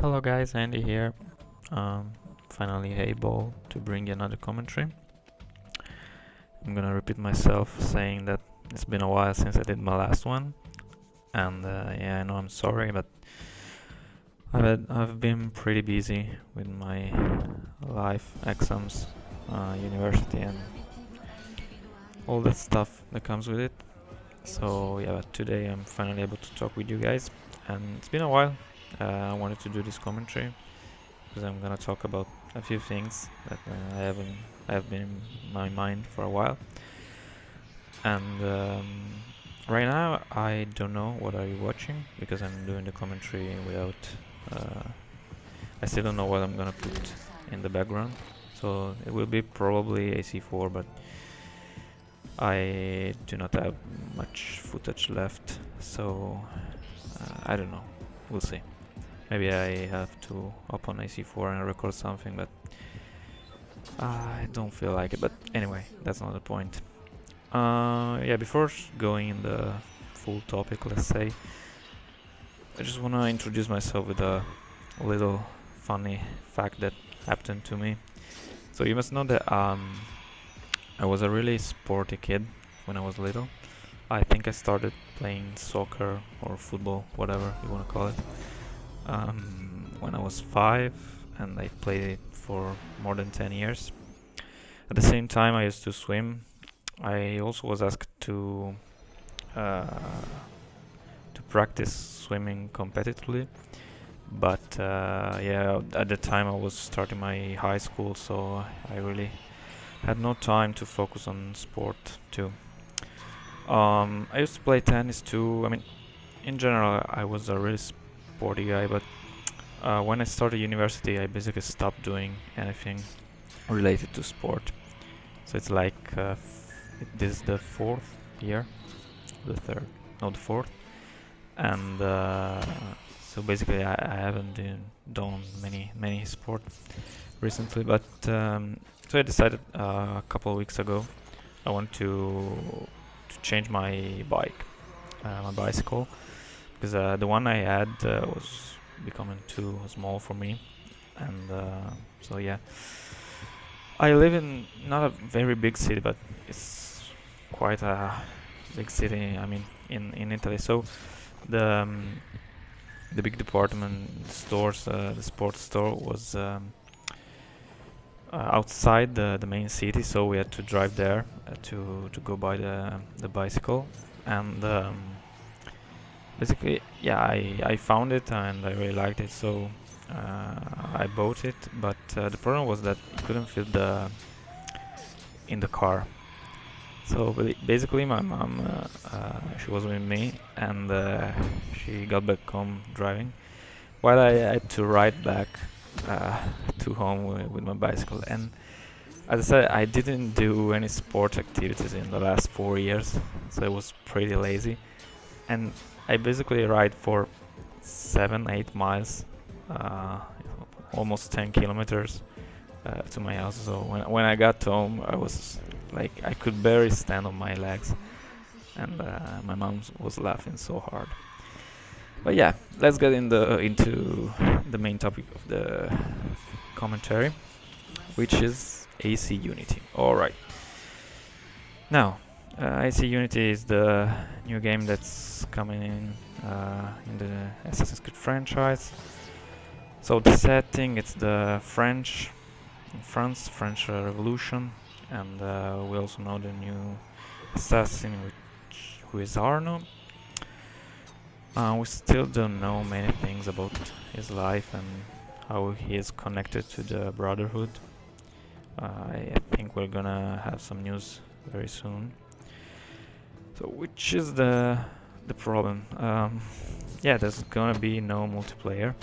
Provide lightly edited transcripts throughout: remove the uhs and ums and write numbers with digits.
Hello guys, Andy here. Finally able to bring you another commentary. I'm gonna repeat myself saying that it's been a while since I did my last one, and yeah, I know I'm sorry, but I've been pretty busy with my life, exams, university, and all that stuff that comes with it. So yeah, but today I'm finally able to talk with you guys, and it's been a while. I wanted to do this commentary because I'm gonna talk about a few things that have been in my mind for a while. And right now I don't know what are you watching because I'm doing the commentary without. Uh, I still don't know what I'm gonna put in the background, so it will be probably AC4, but I do not have much footage left, so I don't know. We'll see. Maybe I have to open AC4 and record something, but I don't feel like it. But anyway, that's not the point. Yeah, before going in the full topic, let's say, I just want to introduce myself with a little funny fact that happened to me. So you must know that I was a really sporty kid when I was little. I think I started playing soccer or football, whatever you want to call it, when I was 5, and I played it for more than 10 years. At the same time, I used to swim. I also was asked to practice swimming competitively, but yeah, at the time I was starting my high school, so I really had no time to focus on sport too. I used to play tennis too. I mean, in general, I was a really sporty guy, but when I started university, I basically stopped doing anything related to sport. So it's like this is the 4th year, the 3rd, no, the 4th, and so basically I haven't done many sport recently. But so I decided a couple of weeks ago I want to change my bicycle, because the one I had was becoming too small for me, and so yeah, I live in not a very big city, but it's quite a big city. I mean, in Italy. So the the big department stores, the sports store was outside the main city, so we had to drive there to go buy the bicycle. And basically, yeah, I found it and I really liked it, so I bought it. But the problem was that it couldn't fit in the car. So basically, my mom, she was with me, and she got back home driving, while I had to ride back uh, to home with my bicycle. And as I said, I didn't do any sport activities in the last 4 years, so I was pretty lazy. And I basically ride for 7-8 miles, uh, almost 10 kilometers to my house. So when I got home, I was like, I could barely stand on my legs, and my mom was laughing so hard. But yeah, let's get into the main topic of the commentary, which is AC Unity. All right. Now, AC Unity is the new game that's coming in the Assassin's Creed franchise. So the setting, it's the French Revolution, and we also know the new assassin, who is Arno. We still don't know many things about his life and how he is connected to the Brotherhood. I think we're gonna have some news very soon. So which is the problem? Yeah, there's gonna be no multiplayer.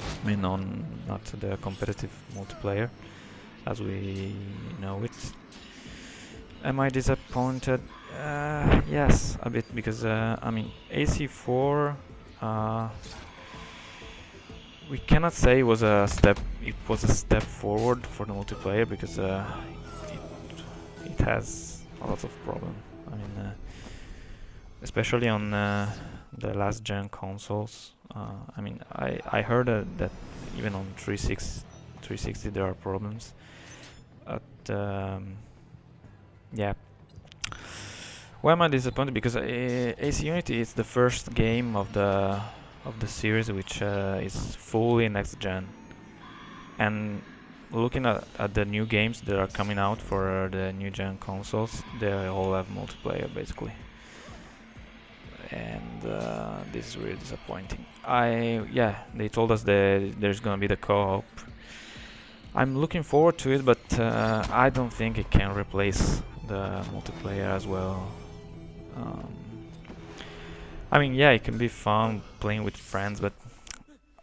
I mean, not the competitive multiplayer as we know it. Am I disappointed? Yes, a bit, because I mean, AC4. We cannot say it was a step. It was a step forward for the multiplayer, because it has a lot of problem. I mean, especially on the last gen consoles. I mean, I heard that even on 360 there are problems. But yeah. Why am I disappointed? Because AC Unity is the first game of the series which is fully next gen. And looking at the new games that are coming out for the new gen consoles, they all have multiplayer basically. And this is really disappointing. Yeah, they told us that there's gonna be the co-op. I'm looking forward to it, but I don't think it can replace the multiplayer as well. I mean, yeah, it can be fun playing with friends, but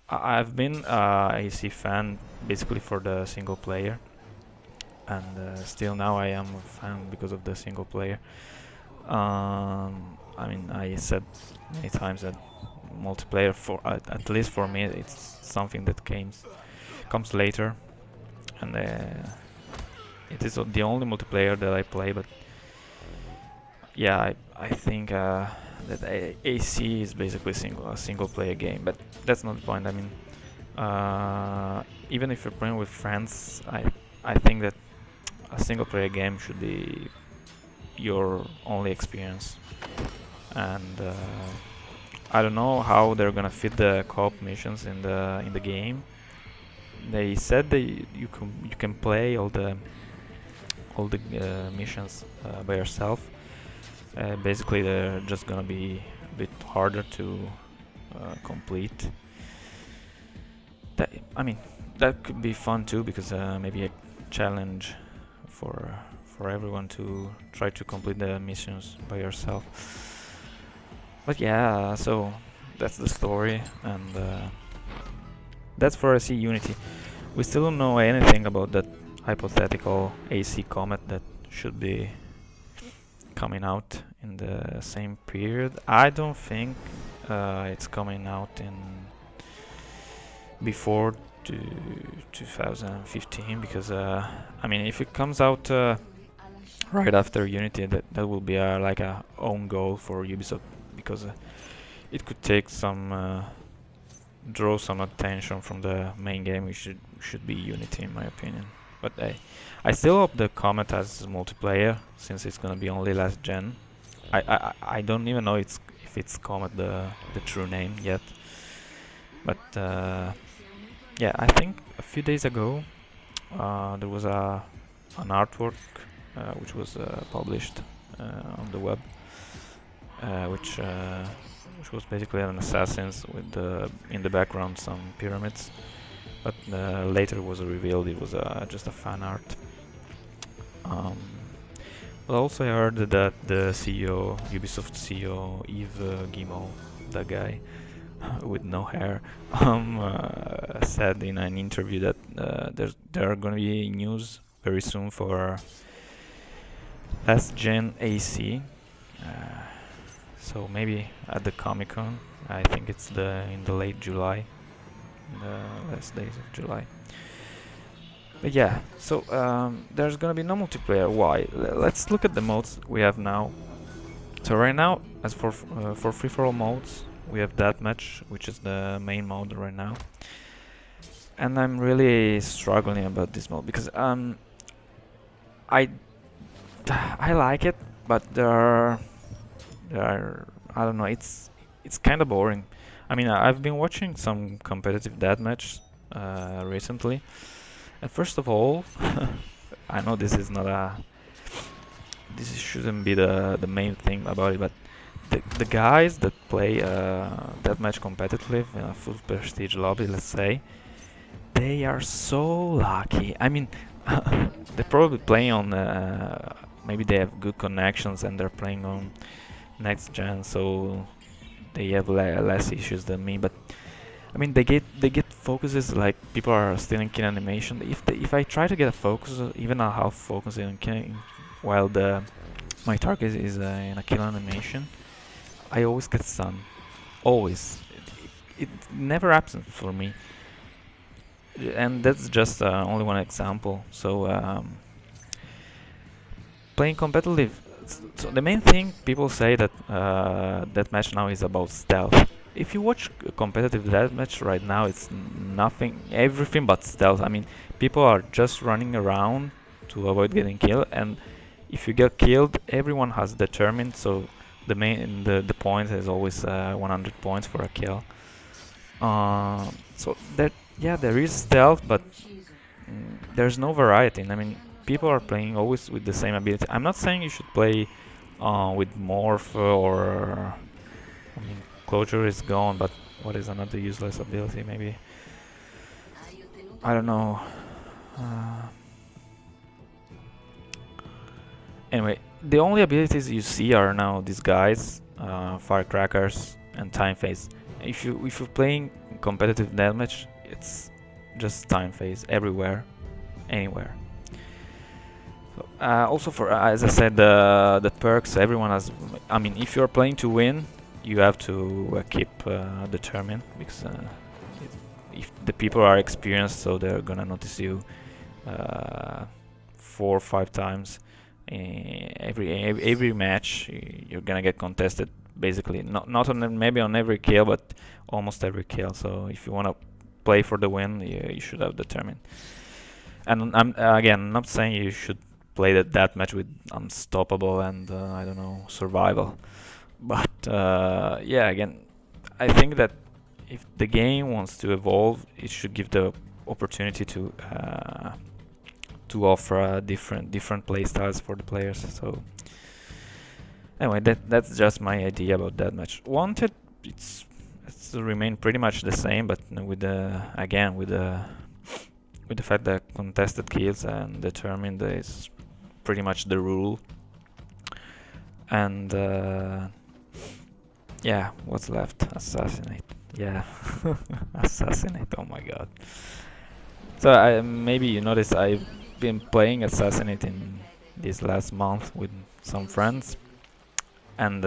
I've been a AC fan basically for the single player, and still now I am a fan because of the single player. I mean, I said many times that multiplayer, for at least for me, it's something that comes later, and it is the only multiplayer that I play. But yeah, I think that AC is basically a single player game, but that's not the point. I mean, even if you're playing with friends, I think that a single player game should be your only experience. And I don't know how they're gonna fit the co-op missions in the game. They said that you can play all the missions by yourself. Basically, they're just gonna be a bit harder to complete. I mean, that could be fun too, because maybe a challenge for everyone to try to complete the missions by yourself. But yeah, so that's the story, and that's for AC Unity. We still don't know anything about that hypothetical AC Comet that should be coming out in the same period. I don't think it's coming out in before 2015, because I mean, if it comes out right after Unity, that will be like a own goal for Ubisoft, because it could take some draw some attention from the main game, which should be Unity in my opinion. But I still hope the Comet has multiplayer, since it's gonna be only last gen. I don't even know if it's Comet the true name yet. But yeah, I think a few days ago there was an artwork which was published on the web, which was basically an assassins with in the background some pyramids. But later was revealed it was just a fan art. But also I heard that the CEO, Ubisoft CEO Yves Guillemot, that guy with no hair, said in an interview that there are going to be news very soon for last gen AC. So maybe at the Comic-Con. I think it's in the late July, the last days of July. But yeah, so there's gonna be no multiplayer. Why? Let's look at the modes we have now. So right now, as for free-for-all modes, we have Deathmatch, which is the main mode right now. And I'm really struggling about this mode, because I like it, but there are I don't know, it's kind of boring. I mean, I've been watching some competitive deathmatch recently, and first of all, I know this shouldn't be the main thing about it, but the guys that play deathmatch competitive in a full prestige lobby, let's say, they are so lucky. I mean, they're probably playing on maybe they have good connections and they're playing on next gen, so they have less issues than me. But I mean, they get focuses like people are still in kill animation. If I try to get a focus, even a half focus in killing, while my target is in a kill animation, I always get stunned. Always. It never happens for me. And that's just only one example. So playing competitive So the main thing people say that deathmatch now is about stealth. If you watch competitive deathmatch right now, it's nothing, everything but stealth. I mean, people are just running around to avoid getting killed, and if you get killed, everyone has determined. So the point is always 100 points for a kill. So that, yeah, there is stealth, but there's no variety. I mean, people are playing always with the same ability. I'm not saying you should play with morph or, I mean, closure is gone, but what is another useless ability? Maybe, I don't know. Uh, anyway, the only abilities you see are now these guys, firecrackers and time phase. If you're playing competitive deathmatch, it's just time phase everywhere, anywhere. So, also, for as I said, the perks everyone has. I mean, if you're playing to win, you have to keep determined, because if the people are experienced, so they're gonna notice you 4 or 5 times. Every match you're gonna get contested, basically, not on maybe on every kill, but almost every kill. So if you wanna play for the win, you should have determined. And I'm again not saying you should play that match with unstoppable and I don't know, survival, but yeah, again, I think that if the game wants to evolve, it should give the opportunity to offer different play styles for the players. So anyway, that's just my idea about that match. Wanted, it's remained pretty much the same, but with the again with the fact that contested kills and determined is pretty much the rule. And yeah, what's left? Assassinate. Yeah, assassinate. Oh my god. So maybe you noticed I've been playing Assassinate in this last month with some friends, and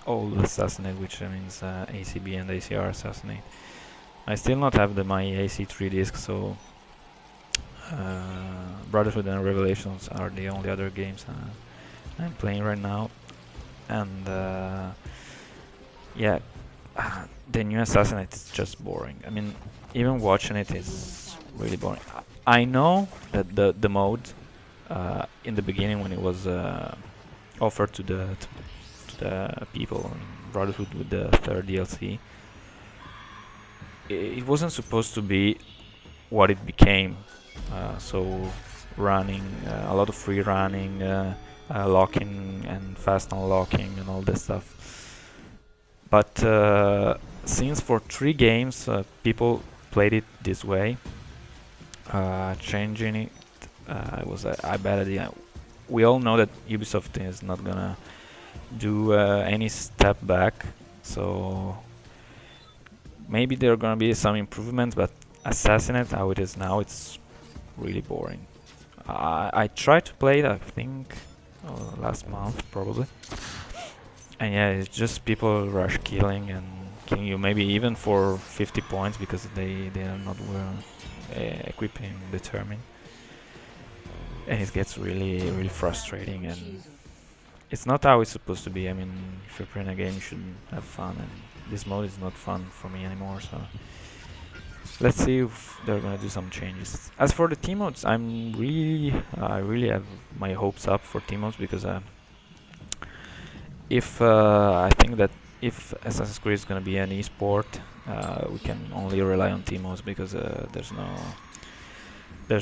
old Assassinate, which means ACB and ACR Assassinate. I still not have my AC3 disc, so Brotherhood and Revelations are the only other games I'm playing right now. And yeah, the new Assassinate is just boring. I mean, even watching it is really boring. I know that the mode in the beginning, when it was offered to the people in Brotherhood with the third DLC, it wasn't supposed to be what it became. So running, a lot of free running, locking and fast unlocking and all this stuff. But since for 3 games people played it this way, changing it was a bad idea. We all know that Ubisoft is not gonna do any step back, so maybe there are gonna be some improvements, but Assassinate, how it is now, it's really boring. I tried to play it, I think, last month probably, and yeah, it's just people rush killing and killing you, maybe even for 50 points, because they are not well equipping determined, and it gets really frustrating, and it's not how it's supposed to be. I mean, if you're playing a game, you should have fun, and this mode is not fun for me anymore, so let's see if they're gonna do some changes. As for the team modes, I really have my hopes up for team modes, because if I think that if Assassin's Creed is gonna be an esport, we can only rely on team modes, because there's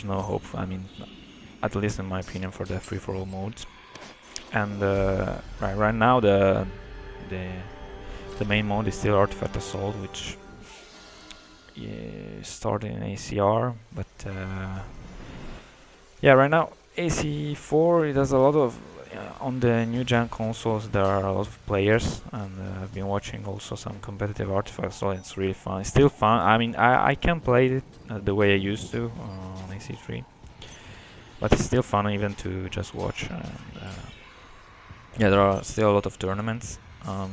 no hope. I mean, at least in my opinion, for the free-for-all modes. And right now the main mode is still Artifact Assault, which started in ACR, but yeah, right now AC4, it has a lot of on the new gen consoles. There are a lot of players, and I've been watching also some competitive Artifacts, so it's really fun. It's still fun. I mean, I can play it the way I used to on AC3, but it's still fun even to just watch. And yeah, there are still a lot of tournaments. I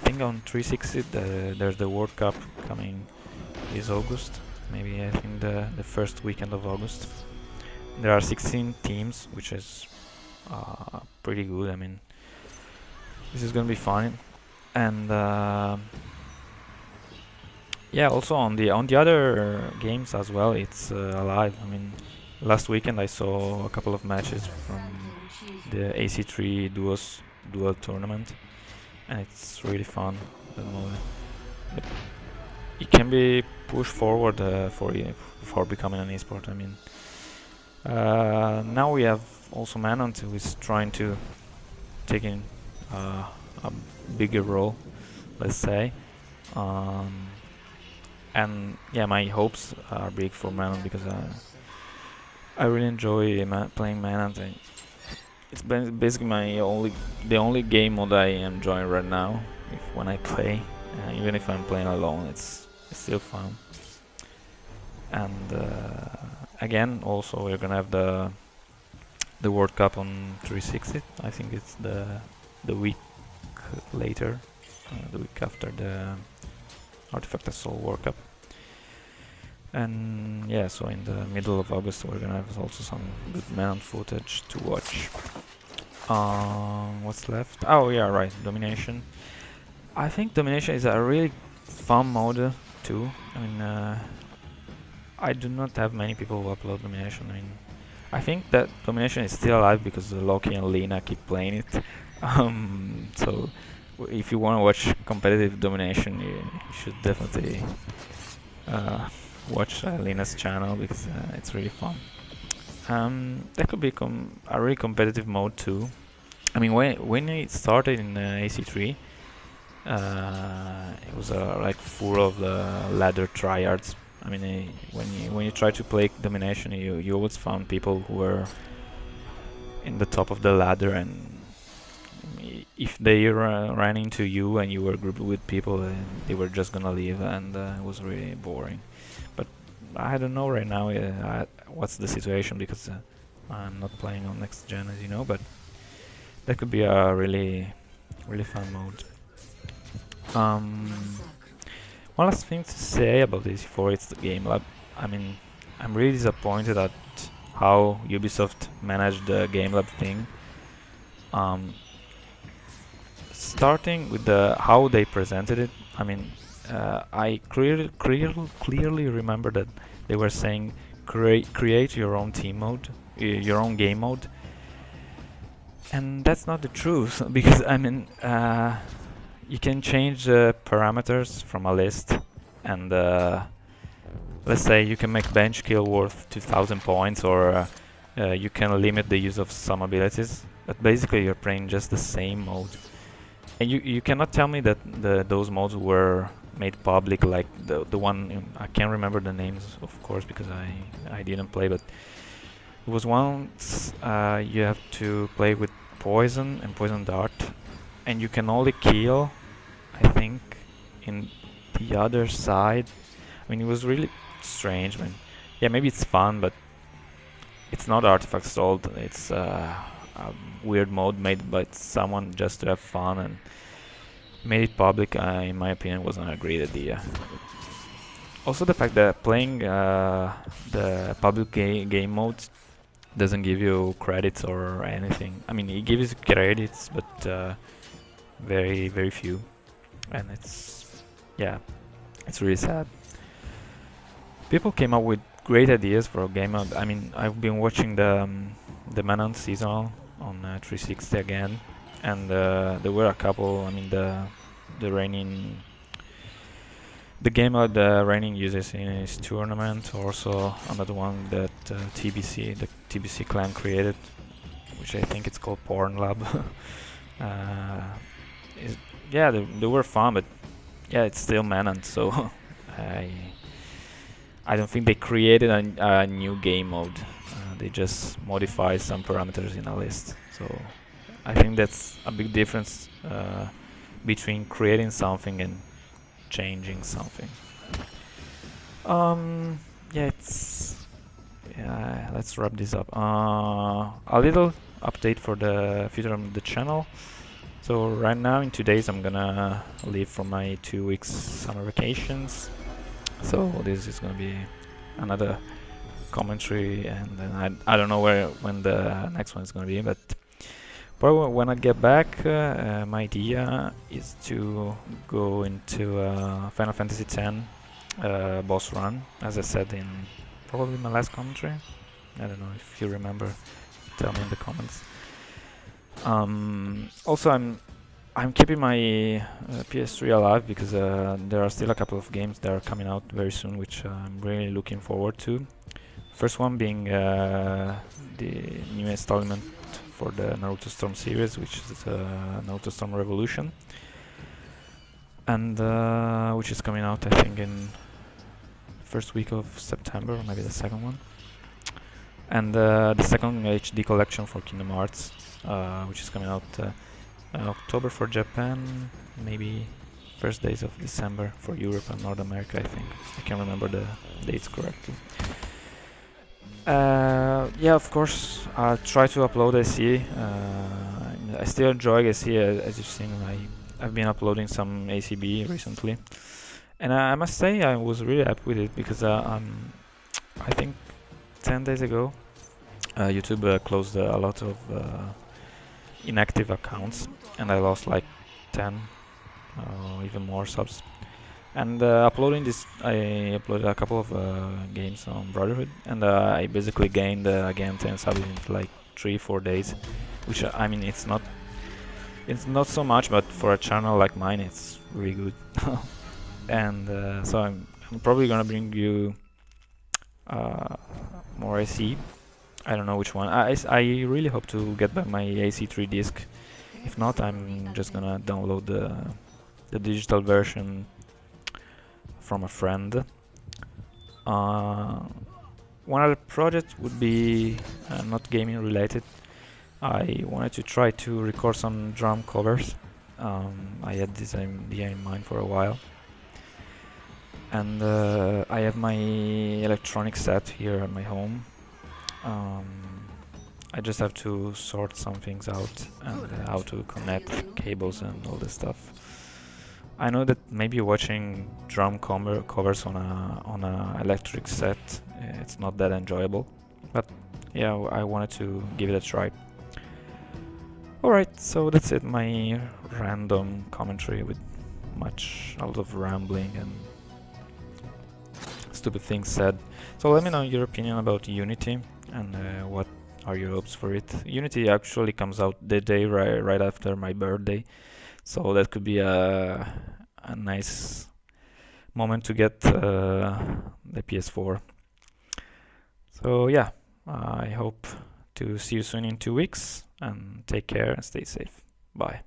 think on 360 there's the World Cup coming this August, maybe I think the first weekend of August. There are 16 teams, which is pretty good. I mean, this is gonna be fun. And yeah, also on the other games as well, it's alive. I mean, last weekend I saw a couple of matches from the AC3 dual tournament, and it's really fun. That mode. But it can be pushed forward for becoming an esport. I mean, now we have also Manhunt, who is trying to take in a bigger role, let's say. And yeah, my hopes are big for Manhunt because I really enjoy playing Manhunt. It's basically the only game mode I am enjoying right now. When I play, even if I'm playing alone, it's still fun. And again, also we're gonna have the World Cup on 360. I think it's the week later, the week after the Artifact Assault World Cup. And yeah, so in the middle of August we're gonna have also some good Manhunt footage to watch. What's left? Oh yeah, right, Domination. I think Domination is a really fun mode too. I mean, I do not have many people who upload Domination. I mean, I think that Domination is still alive because Loki and Lena keep playing it. So if you want to watch competitive Domination, you should definitely watch Lena's channel because it's really fun. That could be a really competitive mode too. I mean, when it started in AC3, it was like full of the ladder tryhards. I mean, when you try to play Domination, you always found people who were in the top of the ladder, and if they ran into you and you were grouped with people, they were just gonna leave, and it was really boring. But I don't know right now what's the situation because I'm not playing on next gen, as you know. But that could be a really fun mode. One last thing to say about this before it's the Game Lab. I mean, I'm really disappointed at how Ubisoft managed the Game Lab thing. Starting with how they presented it. I mean, I clearly remember that they were saying create your own team mode, your own game mode, and that's not the truth because I mean. You can change the parameters from a list, and let's say you can make bench kill worth 2000 points, or you can limit the use of some abilities. But basically you're playing just the same mode. And you cannot tell me that those modes were made public, like the one I can't remember the names, of course, because I didn't play, but it was once you have to play with Poison and Poison Dart, and you can only kill, I think, in the other side. I mean, it was really strange. I mean, yeah, maybe it's fun, but it's not Artifact Assault. It's a weird mode made by someone just to have fun, and made it public, in my opinion, wasn't a great idea. Also, the fact that playing the public game mode doesn't give you credits or anything. I mean, it gives you credits, but very few, and it's really sad. People came up with great ideas for a game mode. I mean, I've been watching the Manhunt seasonal on 360 again, and there were a couple. I mean, the game mode Reigning uses in his tournament. Also, another one that the TBC clan created, which I think it's called Porn Lab. Yeah, they were fun, but yeah, it's still Manhunt, so I don't think they created a new game mode. They just modified some parameters in a list. So I think that's a big difference between creating something and changing something. Let's wrap this up. A little update for the future of the channel. So right now, in 2 days, I'm gonna leave for my 2 weeks summer vacations. So this is gonna be another commentary, and then I don't know when the next one is gonna be, but But when I get back, my idea is to go into Final Fantasy X boss run, as I said in probably my last commentary. I don't know if you remember. Tell me in the comments. Also, I'm keeping my PS3 alive because there are still a couple of games that are coming out very soon, which I'm really looking forward to. First one being the new installment for the Naruto Storm series, which is Naruto Storm Revolution, and which is coming out, I think, in first week of September, or maybe the second one. And the second HD collection for Kingdom Hearts, which is coming out October for Japan, maybe first days of December for Europe and North America, I think. I can't remember the dates correctly. Yeah, of course, I'll try to upload AC. I still enjoy AC, as you've seen. I've been uploading some ACB recently, and I must say I was really happy with it because I think 10 days ago YouTube closed a lot of inactive accounts, and I lost like 10 even more subs. And uploading this, I uploaded a couple of games on Brotherhood, and I basically gained again 10 subs in like 3-4 days, which I mean it's not so much, but for a channel like mine it's really good. And so I'm probably gonna bring you more AC. I don't know which one. I really hope to get back my AC3 disc. If not, I'm just gonna download the digital version from a friend. One other project would be not gaming related. I wanted to try to record some drum covers. I had this idea in mind for a while. And I have my electronic set here at my home. I just have to sort some things out and how to connect cables and all this stuff. I know that maybe watching drum covers on a electric set, it's not that enjoyable, but yeah, I wanted to give it a try. Alright, so that's it, my random commentary with a lot of rambling and stupid things said. So let me know your opinion about Unity and what are your hopes for it. Unity actually comes out the day right after my birthday, so that could be a nice moment to get the PS4. So yeah, I hope to see you soon in 2 weeks, and take care and stay safe. Bye.